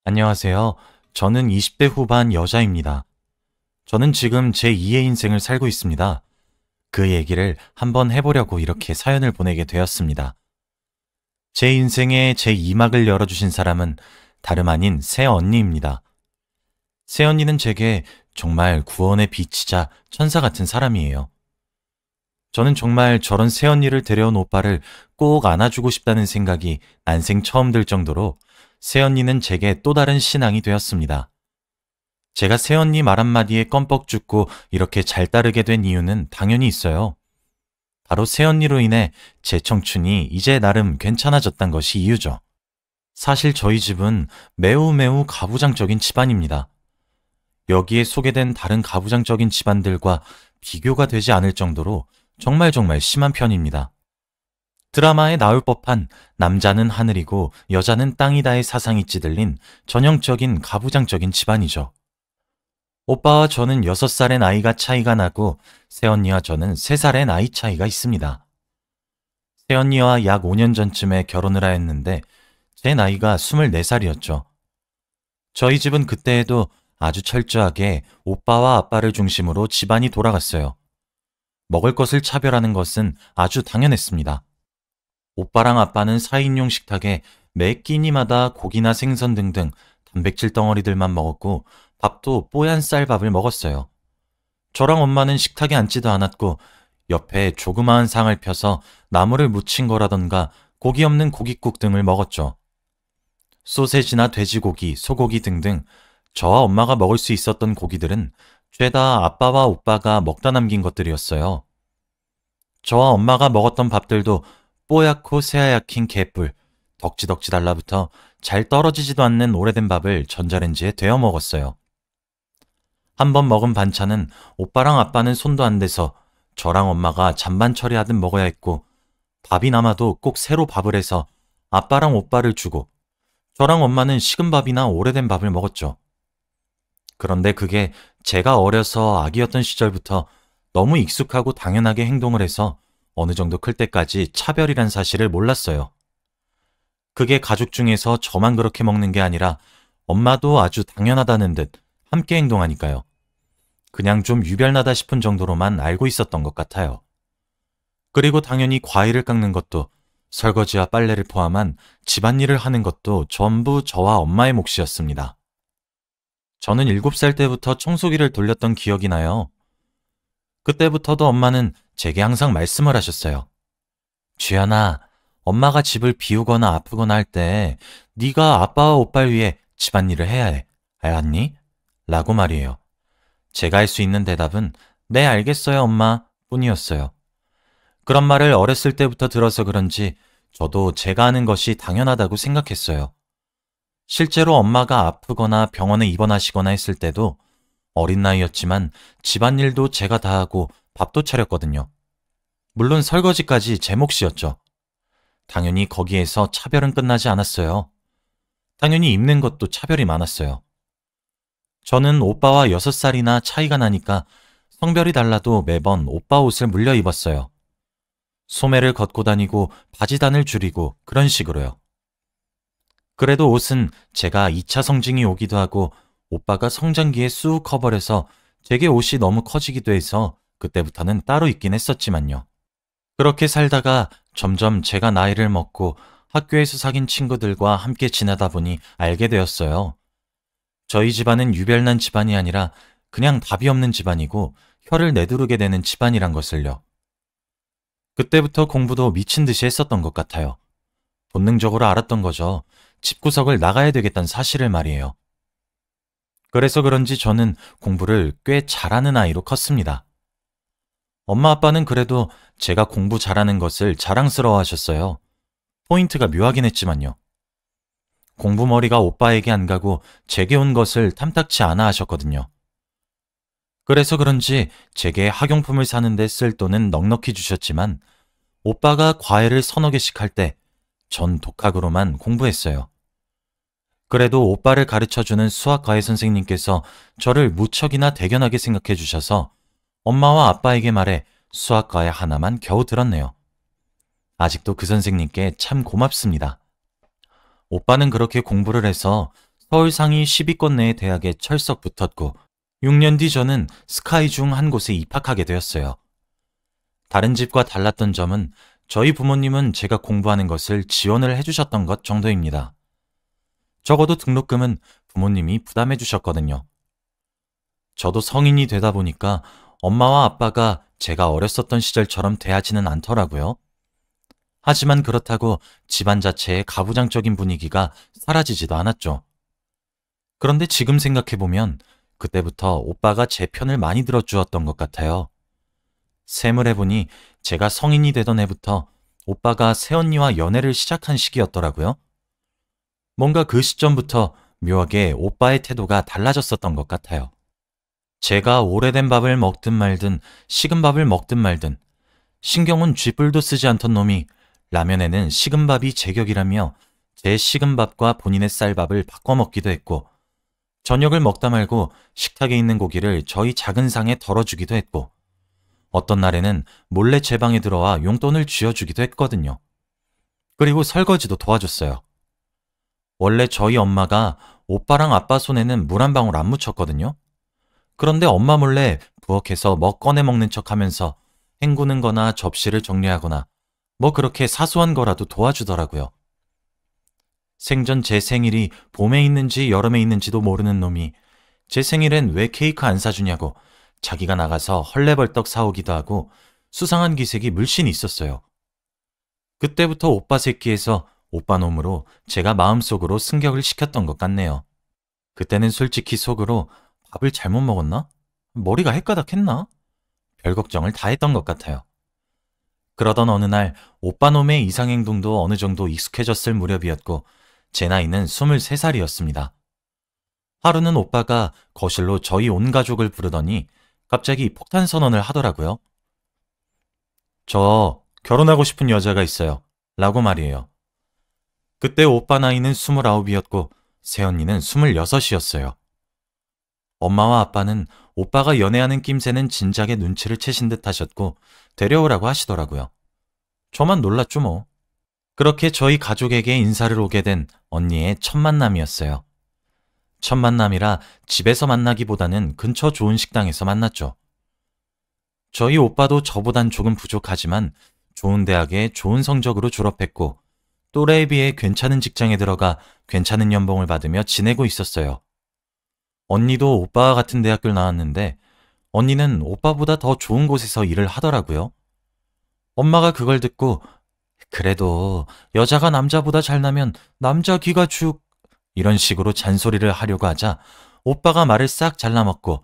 안녕하세요. 저는 20대 후반 여자입니다. 저는 지금 제 2의 인생을 살고 있습니다. 그 얘기를 한번 해보려고 이렇게 사연을 보내게 되었습니다. 제 인생의 제 2막을 열어주신 사람은 다름 아닌 새언니입니다. 새언니는 제게 정말 구원의 빛이자 천사 같은 사람이에요. 저는 정말 저런 새언니를 데려온 오빠를 꼭 안아주고 싶다는 생각이 난생 처음 들 정도로 새언니는 제게 또 다른 신앙이 되었습니다. 제가 새언니 말 한마디에 껌뻑 죽고 이렇게 잘 따르게 된 이유는 당연히 있어요. 바로 새언니로 인해 제 청춘이 이제 나름 괜찮아졌단 것이 이유죠. 사실 저희 집은 매우 매우 가부장적인 집안입니다. 여기에 소개된 다른 가부장적인 집안들과 비교가 되지 않을 정도로 정말 심한 편입니다. 드라마에 나올 법한 남자는 하늘이고 여자는 땅이다의 사상이 찌들린 전형적인 가부장적인 집안이죠. 오빠와 저는 6살의 나이가 차이가 나고 새언니와 저는 3살의 나이 차이가 있습니다. 새언니와 약 5년 전쯤에 결혼을 하였는데 제 나이가 24살이었죠. 저희 집은 그때에도 아주 철저하게 오빠와 아빠를 중심으로 집안이 돌아갔어요. 먹을 것을 차별하는 것은 아주 당연했습니다. 오빠랑 아빠는 4인용 식탁에 매 끼니마다 고기나 생선 등등 단백질 덩어리들만 먹었고 밥도 뽀얀 쌀밥을 먹었어요. 저랑 엄마는 식탁에 앉지도 않았고 옆에 조그마한 상을 펴서 나물을 무친 거라던가 고기 없는 고깃국 등을 먹었죠. 소세지나 돼지고기, 소고기 등등 저와 엄마가 먹을 수 있었던 고기들은 죄다 아빠와 오빠가 먹다 남긴 것들이었어요. 저와 엄마가 먹었던 밥들도 뽀얗고 새하얗긴 개뿔, 덕지덕지 달라붙어 잘 떨어지지도 않는 오래된 밥을 전자레인지에 데워 먹었어요. 한 번 먹은 반찬은 오빠랑 아빠는 손도 안 대서 저랑 엄마가 잔반 처리하듯 먹어야 했고 밥이 남아도 꼭 새로 밥을 해서 아빠랑 오빠를 주고 저랑 엄마는 식은 밥이나 오래된 밥을 먹었죠. 그런데 그게 제가 어려서 아기였던 시절부터 너무 익숙하고 당연하게 행동을 해서 어느 정도 클 때까지 차별이란 사실을 몰랐어요. 그게 가족 중에서 저만 그렇게 먹는 게 아니라 엄마도 아주 당연하다는 듯 함께 행동하니까요. 그냥 좀 유별나다 싶은 정도로만 알고 있었던 것 같아요. 그리고 당연히 과일을 깎는 것도 설거지와 빨래를 포함한 집안일을 하는 것도 전부 저와 엄마의 몫이었습니다. 저는 7살 때부터 청소기를 돌렸던 기억이 나요. 그때부터도 엄마는 제게 항상 말씀을 하셨어요. 주연아, 엄마가 집을 비우거나 아프거나 할 때 네가 아빠와 오빠를 위해 집안일을 해야 해. 알았니? 라고 말이에요. 제가 할 수 있는 대답은 네, 알겠어요, 엄마 뿐이었어요. 그런 말을 어렸을 때부터 들어서 그런지 저도 제가 하는 것이 당연하다고 생각했어요. 실제로 엄마가 아프거나 병원에 입원하시거나 했을 때도 어린 나이였지만 집안일도 제가 다 하고 밥도 차렸거든요. 물론 설거지까지 제 몫이었죠. 당연히 거기에서 차별은 끝나지 않았어요. 당연히 입는 것도 차별이 많았어요. 저는 오빠와 6살이나 차이가 나니까 성별이 달라도 매번 오빠 옷을 물려 입었어요. 소매를 걷고 다니고 바지단을 줄이고 그런 식으로요. 그래도 옷은 제가 2차 성징이 오기도 하고 오빠가 성장기에 쑥 커버려서 제게 옷이 너무 커지기도 해서 그때부터는 따로 입긴 했었지만요. 그렇게 살다가 점점 제가 나이를 먹고 학교에서 사귄 친구들과 함께 지내다 보니 알게 되었어요. 저희 집안은 유별난 집안이 아니라 그냥 답이 없는 집안이고 혀를 내두르게 되는 집안이란 것을요. 그때부터 공부도 미친 듯이 했었던 것 같아요. 본능적으로 알았던 거죠. 집구석을 나가야 되겠다는 사실을 말이에요. 그래서 그런지 저는 공부를 꽤 잘하는 아이로 컸습니다. 엄마 아빠는 그래도 제가 공부 잘하는 것을 자랑스러워 하셨어요. 포인트가 묘하긴 했지만요. 공부머리가 오빠에게 안 가고 제게 온 것을 탐탁치 않아 하셨거든요. 그래서 그런지 제게 학용품을 사는데 쓸 돈은 넉넉히 주셨지만 오빠가 과외를 서너 개씩 할 때 전 독학으로만 공부했어요. 그래도 오빠를 가르쳐주는 수학과외 선생님께서 저를 무척이나 대견하게 생각해 주셔서 엄마와 아빠에게 말해 수학과외 하나만 겨우 들었네요. 아직도 그 선생님께 참 고맙습니다. 오빠는 그렇게 공부를 해서 서울 상위 10위권 내의 대학에 철석 붙었고 6년 뒤 저는 스카이 중 한 곳에 입학하게 되었어요. 다른 집과 달랐던 점은 저희 부모님은 제가 공부하는 것을 지원을 해주셨던 것 정도입니다. 적어도 등록금은 부모님이 부담해 주셨거든요. 저도 성인이 되다 보니까 엄마와 아빠가 제가 어렸었던 시절처럼 대하지는 않더라고요. 하지만 그렇다고 집안 자체의 가부장적인 분위기가 사라지지도 않았죠. 그런데 지금 생각해보면 그때부터 오빠가 제 편을 많이 들어주었던 것 같아요. 셈을 해보니 제가 성인이 되던 해부터 오빠가 새언니와 연애를 시작한 시기였더라고요. 뭔가 그 시점부터 묘하게 오빠의 태도가 달라졌었던 것 같아요. 제가 오래된 밥을 먹든 말든 식은 밥을 먹든 말든 신경은 쥐뿔도 쓰지 않던 놈이 라면에는 식은 밥이 제격이라며 제 식은 밥과 본인의 쌀밥을 바꿔 먹기도 했고 저녁을 먹다 말고 식탁에 있는 고기를 저희 작은 상에 덜어주기도 했고 어떤 날에는 몰래 제 방에 들어와 용돈을 쥐어주기도 했거든요. 그리고 설거지도 도와줬어요. 원래 저희 엄마가 오빠랑 아빠 손에는 물 한 방울 안 묻혔거든요. 그런데 엄마 몰래 부엌에서 뭐 꺼내 먹는 척 하면서 헹구는 거나 접시를 정리하거나 뭐 그렇게 사소한 거라도 도와주더라고요. 생전 제 생일이 봄에 있는지 여름에 있는지도 모르는 놈이 제 생일엔 왜 케이크 안 사주냐고 자기가 나가서 헐레벌떡 사오기도 하고 수상한 기색이 물씬 있었어요. 그때부터 오빠 새끼에서 오빠 놈으로 제가 마음속으로 승격을 시켰던 것 같네요. 그때는 솔직히 속으로 밥을 잘못 먹었나? 머리가 헷가닥했나? 별 걱정을 다 했던 것 같아요. 그러던 어느 날 오빠 놈의 이상행동도 어느 정도 익숙해졌을 무렵이었고 제 나이는 23살이었습니다. 하루는 오빠가 거실로 저희 온 가족을 부르더니 갑자기 폭탄 선언을 하더라고요. 저 결혼하고 싶은 여자가 있어요. 라고 말이에요. 그때 오빠 나이는 29이었고 새언니는 26이었어요. 엄마와 아빠는 오빠가 연애하는 낌새는 진작에 눈치를 채신 듯 하셨고 데려오라고 하시더라고요. 저만 놀랐죠 뭐. 그렇게 저희 가족에게 인사를 오게 된 언니의 첫 만남이었어요. 첫 만남이라 집에서 만나기보다는 근처 좋은 식당에서 만났죠. 저희 오빠도 저보단 조금 부족하지만 좋은 대학에 좋은 성적으로 졸업했고 또래에 비해 괜찮은 직장에 들어가 괜찮은 연봉을 받으며 지내고 있었어요. 언니도 오빠와 같은 대학교를 나왔는데 언니는 오빠보다 더 좋은 곳에서 일을 하더라고요. 엄마가 그걸 듣고 그래도 여자가 남자보다 잘나면 남자 귀가 죽 이런 식으로 잔소리를 하려고 하자 오빠가 말을 싹 잘라먹고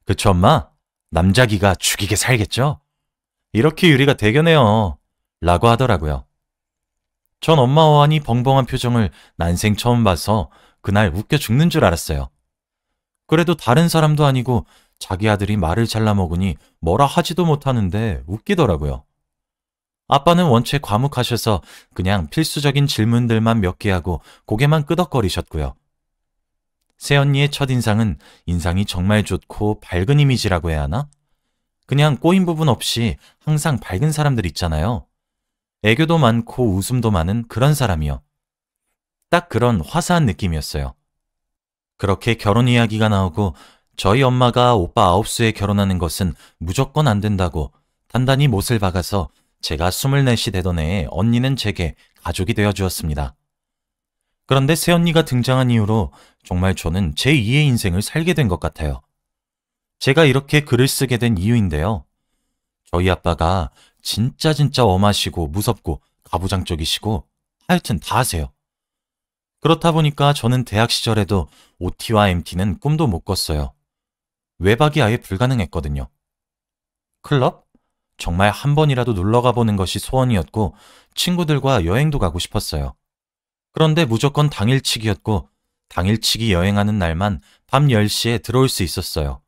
그쵸 엄마? 남자 귀가 죽이게 살겠죠? 이렇게 유리가 대견해요. 라고 하더라고요. 전 엄마 어안이 벙벙한 표정을 난생 처음 봐서 그날 웃겨 죽는 줄 알았어요. 그래도 다른 사람도 아니고 자기 아들이 말을 잘라먹으니 뭐라 하지도 못하는데 웃기더라고요. 아빠는 원체 과묵하셔서 그냥 필수적인 질문들만 몇 개 하고 고개만 끄덕거리셨고요. 새언니의 첫인상은 인상이 정말 좋고 밝은 이미지라고 해야 하나? 그냥 꼬인 부분 없이 항상 밝은 사람들 있잖아요. 애교도 많고 웃음도 많은 그런 사람이요. 딱 그런 화사한 느낌이었어요. 그렇게 결혼 이야기가 나오고 저희 엄마가 오빠 아홉수에 결혼하는 것은 무조건 안 된다고 단단히 못을 박아서 제가 24이 되던 해에 언니는 제게 가족이 되어 주었습니다. 그런데 새언니가 등장한 이후로 정말 저는 제2의 인생을 살게 된 것 같아요. 제가 이렇게 글을 쓰게 된 이유인데요. 저희 아빠가 진짜 엄하시고 무섭고 가부장적이시고 하여튼 다 하세요. 그렇다 보니까 저는 대학 시절에도 OT와 MT는 꿈도 못 꿨어요. 외박이 아예 불가능했거든요. 클럽? 정말 한 번이라도 놀러가 보는 것이 소원이었고 친구들과 여행도 가고 싶었어요. 그런데 무조건 당일치기였고 당일치기 여행하는 날만 밤 10시에 들어올 수 있었어요.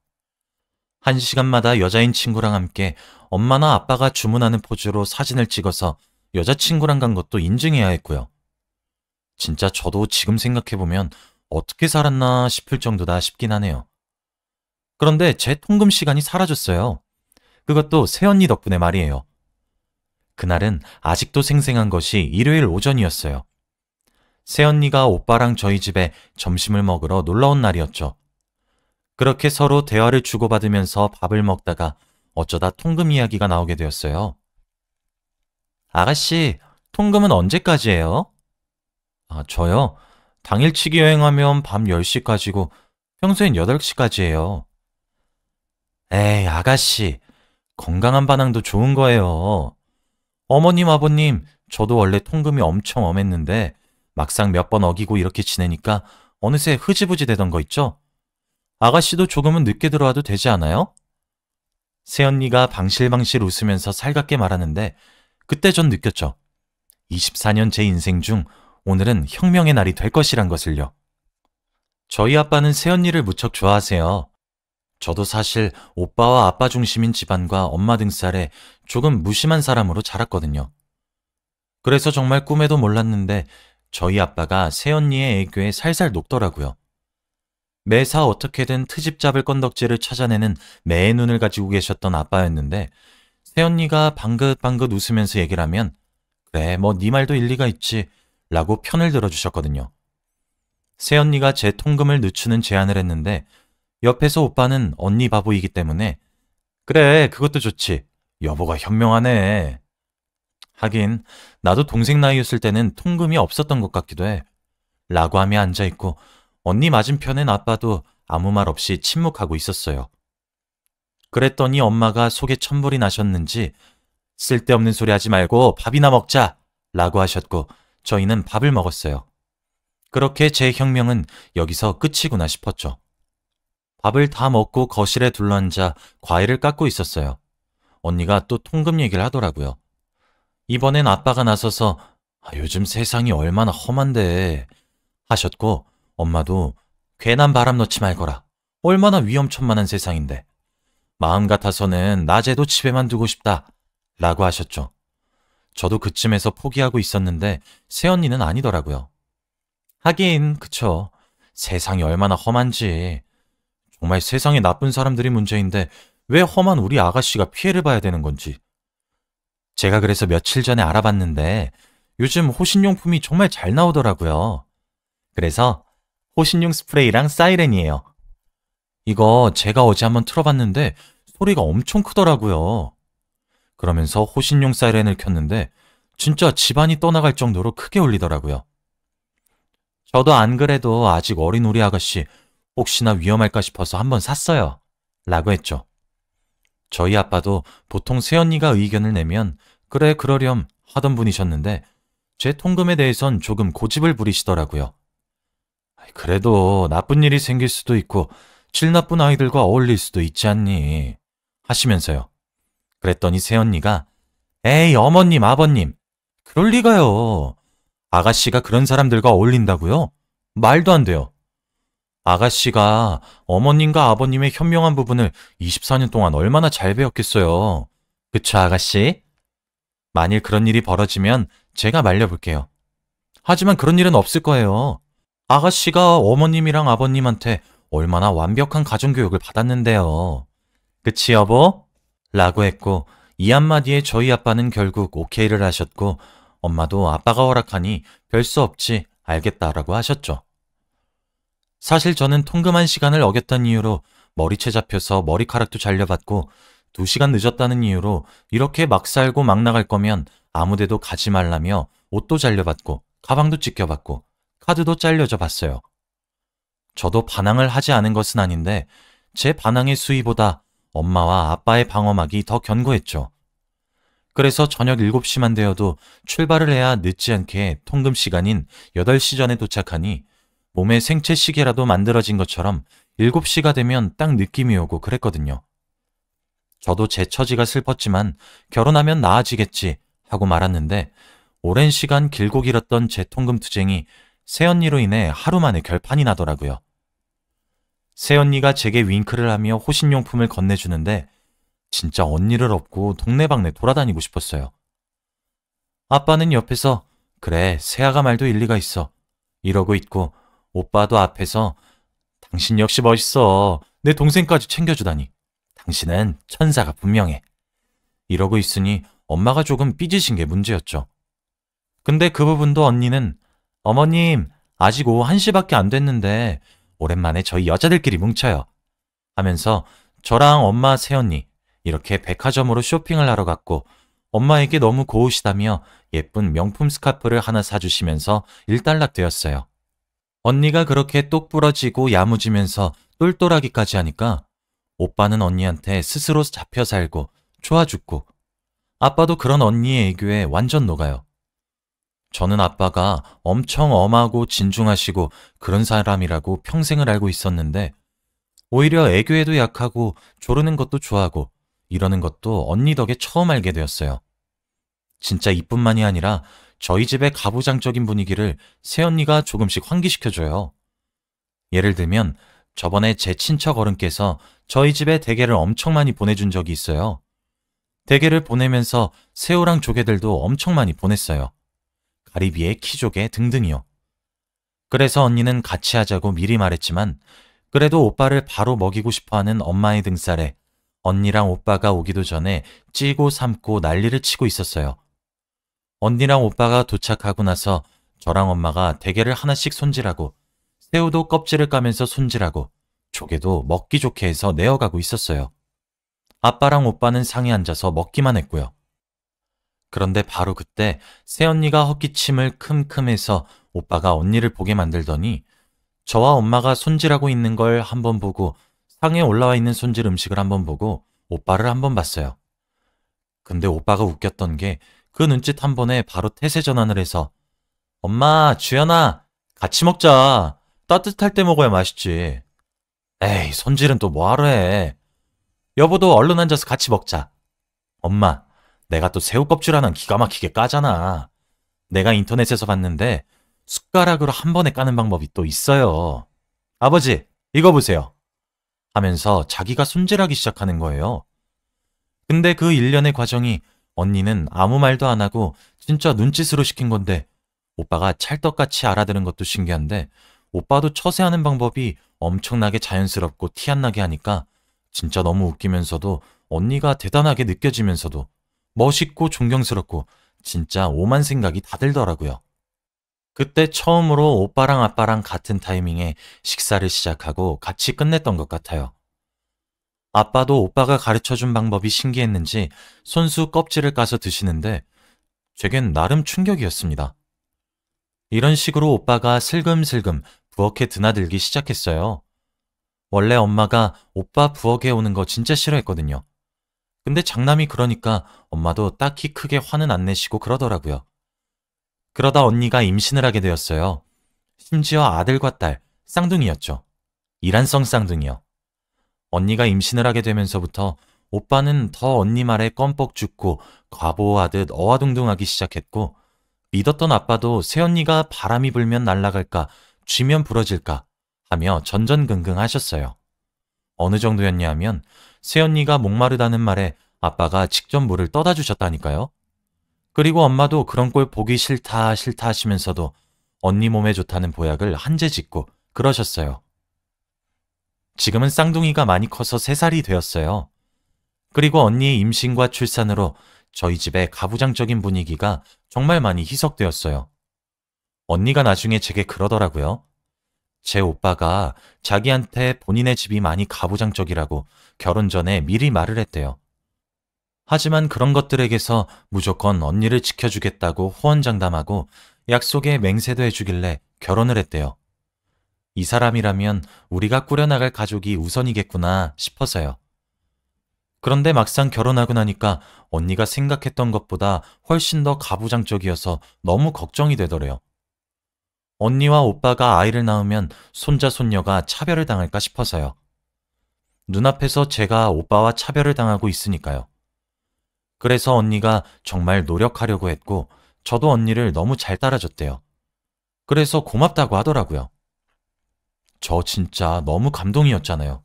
1시간마다 여자인 친구랑 함께 엄마나 아빠가 주문하는 포즈로 사진을 찍어서 여자친구랑 간 것도 인증해야 했고요. 진짜 저도 지금 생각해보면 어떻게 살았나 싶을 정도다 싶긴 하네요. 그런데 제 통금 시간이 사라졌어요. 그것도 새언니 덕분에 말이에요. 그날은 아직도 생생한 것이 일요일 오전이었어요. 새언니가 오빠랑 저희 집에 점심을 먹으러 놀러온 날이었죠. 그렇게 서로 대화를 주고받으면서 밥을 먹다가 어쩌다 통금 이야기가 나오게 되었어요. 아가씨, 통금은 언제까지예요? 저요? 당일치기 여행하면 밤 10시까지고 평소엔 8시까지예요. 에이, 아가씨, 건강한 반항도 좋은 거예요. 어머님, 아버님, 저도 원래 통금이 엄청 엄했는데 막상 몇 번 어기고 이렇게 지내니까 어느새 흐지부지 되던 거 있죠? 아가씨도 조금은 늦게 들어와도 되지 않아요? 새언니가 방실방실 웃으면서 살갑게 말하는데 그때 전 느꼈죠. 24년 제 인생 중 오늘은 혁명의 날이 될 것이란 것을요. 저희 아빠는 새언니를 무척 좋아하세요. 저도 사실 오빠와 아빠 중심인 집안과 엄마 등살에 조금 무심한 사람으로 자랐거든요. 그래서 정말 꿈에도 몰랐는데 저희 아빠가 새언니의 애교에 살살 녹더라고요. 매사 어떻게든 트집 잡을 건덕지를 찾아내는 매의 눈을 가지고 계셨던 아빠였는데 새언니가 방긋방긋 웃으면서 얘기를 하면 그래 뭐 네 말도 일리가 있지 라고 편을 들어주셨거든요. 새언니가 제 통금을 늦추는 제안을 했는데 옆에서 오빠는 언니 바보이기 때문에 그래 그것도 좋지 여보가 현명하네. 하긴 나도 동생 나이였을 때는 통금이 없었던 것 같기도 해 라고 하며 앉아있고 언니 맞은편엔 아빠도 아무 말 없이 침묵하고 있었어요. 그랬더니 엄마가 속에 천불이 나셨는지 쓸데없는 소리 하지 말고 밥이나 먹자 라고 하셨고 저희는 밥을 먹었어요. 그렇게 제 혁명은 여기서 끝이구나 싶었죠. 밥을 다 먹고 거실에 둘러앉아 과일을 깎고 있었어요. 언니가 또 통금 얘기를 하더라고요. 이번엔 아빠가 나서서 요즘 세상이 얼마나 험한데 하셨고 엄마도 괜한 바람 넣지 말거라. 얼마나 위험천만한 세상인데. 마음 같아서는 낮에도 집에만 두고 싶다 라고 하셨죠. 저도 그쯤에서 포기하고 있었는데 새언니는 아니더라고요. 하긴 그쵸. 세상이 얼마나 험한지. 정말 세상에 나쁜 사람들이 문제인데 왜 험한 우리 아가씨가 피해를 봐야 되는 건지. 제가 그래서 며칠 전에 알아봤는데 요즘 호신용품이 정말 잘 나오더라고요. 그래서 호신용 스프레이랑 사이렌이에요. 이거 제가 어제 한번 틀어봤는데 소리가 엄청 크더라고요. 그러면서 호신용 사이렌을 켰는데 진짜 집안이 떠나갈 정도로 크게 울리더라고요. 저도 안 그래도 아직 어린 우리 아가씨 혹시나 위험할까 싶어서 한번 샀어요. 라고 했죠. 저희 아빠도 보통 새언니가 의견을 내면 그래 그러렴 하던 분이셨는데 제 통금에 대해선 조금 고집을 부리시더라고요. 그래도 나쁜 일이 생길 수도 있고 질 나쁜 아이들과 어울릴 수도 있지 않니 하시면서요. 그랬더니 새언니가 에이 어머님 아버님 그럴 리가요. 아가씨가 그런 사람들과 어울린다고요? 말도 안 돼요. 아가씨가 어머님과 아버님의 현명한 부분을 24년 동안 얼마나 잘 배웠겠어요. 그쵸 아가씨? 만일 그런 일이 벌어지면 제가 말려볼게요. 하지만 그런 일은 없을 거예요. 아가씨가 어머님이랑 아버님한테 얼마나 완벽한 가정교육을 받았는데요. 그치 여보? 라고 했고 이 한마디에 저희 아빠는 결국 오케이를 하셨고 엄마도 아빠가 허락하니 별 수 없지 알겠다라고 하셨죠. 사실 저는 통금한 시간을 어겼다는 이유로 머리채 잡혀서 머리카락도 잘려받고 2시간 늦었다는 이유로 이렇게 막 살고 막 나갈 거면 아무데도 가지 말라며 옷도 잘려받고 가방도 찢겨받고 카드도 잘려져 봤어요. 저도 반항을 하지 않은 것은 아닌데 제 반항의 수위보다 엄마와 아빠의 방어막이 더 견고했죠. 그래서 저녁 7시만 되어도 출발을 해야 늦지 않게 통금 시간인 8시 전에 도착하니 몸에 생체 시계라도 만들어진 것처럼 7시가 되면 딱 느낌이 오고 그랬거든요. 저도 제 처지가 슬펐지만 결혼하면 나아지겠지 하고 말았는데 오랜 시간 길고 길었던 제 통금 투쟁이 새언니로 인해 하루 만에 결판이 나더라고요. 새언니가 제게 윙크를 하며 호신용품을 건네주는데 진짜 언니를 업고 동네방네 돌아다니고 싶었어요. 아빠는 옆에서 그래 새아가 말도 일리가 있어 이러고 있고 오빠도 앞에서 당신 역시 멋있어. 내 동생까지 챙겨주다니. 당신은 천사가 분명해. 이러고 있으니 엄마가 조금 삐지신 게 문제였죠. 근데 그 부분도 언니는 어머님, 아직 오후 1시밖에 안 됐는데 오랜만에 저희 여자들끼리 뭉쳐요. 하면서 저랑 엄마 새언니 이렇게 백화점으로 쇼핑을 하러 갔고 엄마에게 너무 고우시다며 예쁜 명품 스카프를 하나 사주시면서 일단락되었어요. 언니가 그렇게 똑 부러지고 야무지면서 똘똘하기까지 하니까 오빠는 언니한테 스스로 잡혀 살고 좋아 죽고 아빠도 그런 언니의 애교에 완전 녹아요. 저는 아빠가 엄청 엄하고 진중하시고 그런 사람이라고 평생을 알고 있었는데 오히려 애교에도 약하고 조르는 것도 좋아하고 이러는 것도 언니 덕에 처음 알게 되었어요. 진짜 이뿐만이 아니라 저희 집의 가부장적인 분위기를 새언니가 조금씩 환기시켜줘요. 예를 들면 저번에 제 친척 어른께서 저희 집에 대게를 엄청 많이 보내준 적이 있어요. 대게를 보내면서 새우랑 조개들도 엄청 많이 보냈어요. 가리비에 키조개 등등이요. 그래서 언니는 같이 하자고 미리 말했지만 그래도 오빠를 바로 먹이고 싶어하는 엄마의 등살에 언니랑 오빠가 오기도 전에 찌고 삶고 난리를 치고 있었어요. 언니랑 오빠가 도착하고 나서 저랑 엄마가 대게를 하나씩 손질하고 새우도 껍질을 까면서 손질하고 조개도 먹기 좋게 해서 내어가고 있었어요. 아빠랑 오빠는 상에 앉아서 먹기만 했고요. 그런데 바로 그때 새언니가 헛기침을 큼큼해서 오빠가 언니를 보게 만들더니 저와 엄마가 손질하고 있는 걸 한번 보고 상에 올라와 있는 손질 음식을 한번 보고 오빠를 한번 봤어요. 근데 오빠가 웃겼던 게 그 눈짓 한 번에 바로 태세 전환을 해서 엄마, 주연아, 같이 먹자. 따뜻할 때 먹어야 맛있지. 에이, 손질은 또 뭐하러 해. 여보도 얼른 앉아서 같이 먹자. 엄마, 내가 또 새우 껍질 하나 기가 막히게 까잖아. 내가 인터넷에서 봤는데 숟가락으로 한 번에 까는 방법이 또 있어요. 아버지, 이거 보세요. 하면서 자기가 손질하기 시작하는 거예요. 근데 그 일련의 과정이 언니는 아무 말도 안 하고 진짜 눈짓으로 시킨 건데 오빠가 찰떡같이 알아들은 것도 신기한데 오빠도 처세하는 방법이 엄청나게 자연스럽고 티 안 나게 하니까 진짜 너무 웃기면서도 언니가 대단하게 느껴지면서도 멋있고 존경스럽고 진짜 오만 생각이 다 들더라고요. 그때 처음으로 오빠랑 아빠랑 같은 타이밍에 식사를 시작하고 같이 끝냈던 것 같아요. 아빠도 오빠가 가르쳐준 방법이 신기했는지 손수 껍질을 까서 드시는데 제겐 나름 충격이었습니다. 이런 식으로 오빠가 슬금슬금 부엌에 드나들기 시작했어요. 원래 엄마가 오빠 부엌에 오는 거 진짜 싫어했거든요. 근데 장남이 그러니까 엄마도 딱히 크게 화는 안 내시고 그러더라고요. 그러다 언니가 임신을 하게 되었어요. 심지어 아들과 딸, 쌍둥이였죠. 이란성 쌍둥이요. 언니가 임신을 하게 되면서부터 오빠는 더 언니 말에 껌뻑 죽고 과보하듯 어와둥둥하기 시작했고 믿었던 아빠도 새언니가 바람이 불면 날아갈까 쥐면 부러질까 하며 전전긍긍 하셨어요. 어느 정도였냐 하면 새언니가 목마르다는 말에 아빠가 직접 물을 떠다 주셨다니까요. 그리고 엄마도 그런 꼴 보기 싫다 싫다 하시면서도 언니 몸에 좋다는 보약을 한제 짓고 그러셨어요. 지금은 쌍둥이가 많이 커서 3살이 되었어요. 그리고 언니의 임신과 출산으로 저희 집의 가부장적인 분위기가 정말 많이 희석되었어요. 언니가 나중에 제게 그러더라고요. 제 오빠가 자기한테 본인의 집이 많이 가부장적이라고 결혼 전에 미리 말을 했대요. 하지만 그런 것들에게서 무조건 언니를 지켜주겠다고 호언장담하고 약속에 맹세도 해주길래 결혼을 했대요. 이 사람이라면 우리가 꾸려나갈 가족이 우선이겠구나 싶어서요. 그런데 막상 결혼하고 나니까 언니가 생각했던 것보다 훨씬 더 가부장적이어서 너무 걱정이 되더래요. 언니와 오빠가 아이를 낳으면 손자, 손녀가 차별을 당할까 싶어서요. 눈앞에서 제가 오빠와 차별을 당하고 있으니까요. 그래서 언니가 정말 노력하려고 했고 저도 언니를 너무 잘 따라줬대요. 그래서 고맙다고 하더라고요. 저 진짜 너무 감동이었잖아요.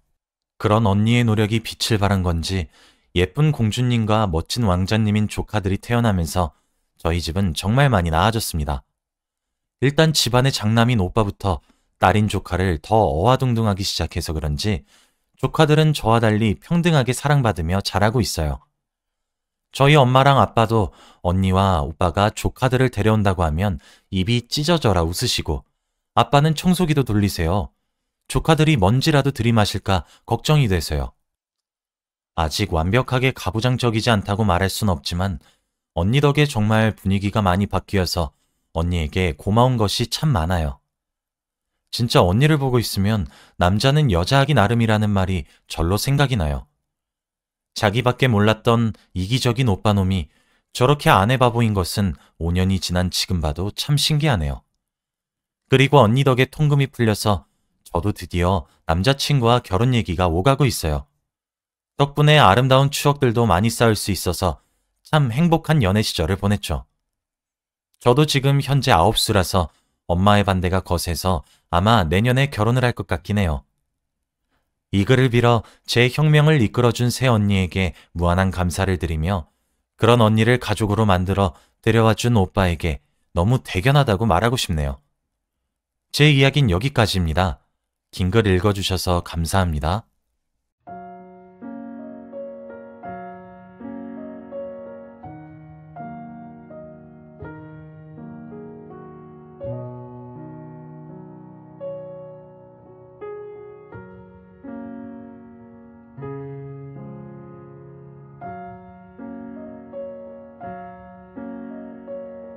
그런 언니의 노력이 빛을 발한 건지 예쁜 공주님과 멋진 왕자님인 조카들이 태어나면서 저희 집은 정말 많이 나아졌습니다. 일단 집안의 장남인 오빠부터 딸인 조카를 더 어와둥둥하기 시작해서 그런지 조카들은 저와 달리 평등하게 사랑받으며 자라고 있어요. 저희 엄마랑 아빠도 언니와 오빠가 조카들을 데려온다고 하면 입이 찢어져라 웃으시고 아빠는 청소기도 돌리세요. 조카들이 먼지라도 들이마실까 걱정이 돼서요. 아직 완벽하게 가부장적이지 않다고 말할 순 없지만 언니 덕에 정말 분위기가 많이 바뀌어서 언니에게 고마운 것이 참 많아요. 진짜 언니를 보고 있으면 남자는 여자하기 나름이라는 말이 절로 생각이 나요. 자기밖에 몰랐던 이기적인 오빠놈이 저렇게 아내 바보인 것은 5년이 지난 지금 봐도 참 신기하네요. 그리고 언니 덕에 통금이 풀려서 저도 드디어 남자친구와 결혼 얘기가 오가고 있어요. 덕분에 아름다운 추억들도 많이 쌓을 수 있어서 참 행복한 연애 시절을 보냈죠. 저도 지금 현재 9수라서 엄마의 반대가 거세서 아마 내년에 결혼을 할 것 같긴 해요. 이 글을 빌어 제 혁명을 이끌어준 새 언니에게 무한한 감사를 드리며 그런 언니를 가족으로 만들어 데려와준 오빠에게 너무 대견하다고 말하고 싶네요. 제 이야기는 여기까지입니다. 긴 글 읽어주셔서 감사합니다.